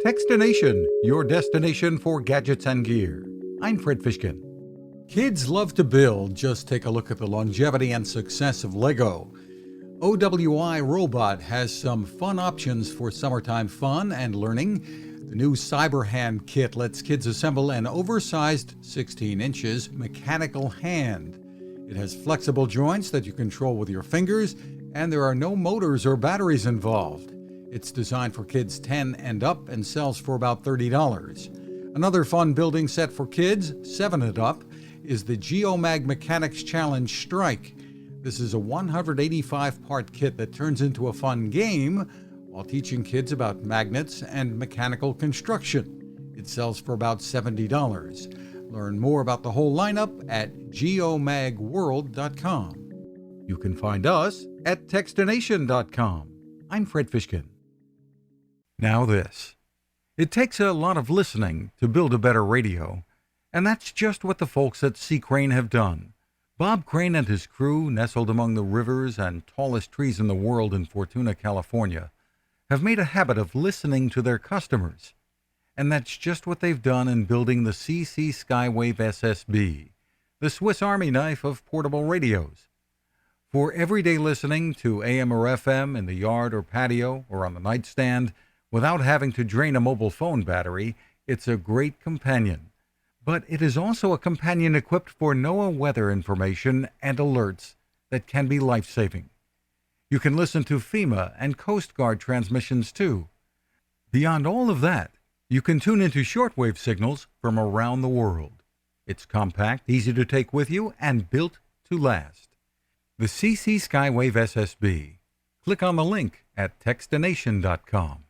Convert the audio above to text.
Fishkin-Techstination, your destination for gadgets and gear. I'm Fred Fishkin. Kids love to build. Just take a look at the longevity and success of Lego. OWIRobot has some fun options for summertime fun and learning. The new Cyber Hand kit lets kids assemble an oversized 16 inches mechanical hand. It has flexible joints that you control with your fingers, and there are no motors or batteries involved. It's designed for kids 10 and up and sells for about $30. Another fun building set for kids 7 and up is the Geomag Mechanics Challenge Strike. This is a 185-part kit that turns into a fun game while teaching kids about magnets and mechanical construction. It sells for about $70. Learn more about the whole lineup at geomagworld.com. You can find us at Techstination.com. I'm Fred Fishkin. Now this. It takes a lot of listening to build a better radio, and that's just what the folks at C. Crane have done. Bob Crane and his crew, nestled among the rivers and tallest trees in the world in Fortuna, California, have made a habit of listening to their customers. And that's just what they've done in building the CC Skywave SSB, the Swiss Army knife of portable radios. For everyday listening to AM or FM in the yard or patio or on the nightstand, without having to drain a mobile phone battery, it's a great companion. But it is also a companion equipped for NOAA weather information and alerts that can be life-saving. You can listen to FEMA and Coast Guard transmissions too. Beyond all of that, you can tune into shortwave signals from around the world. It's compact, easy to take with you, and built to last. The CC Skywave SSB. Click on the link at Techstination.com.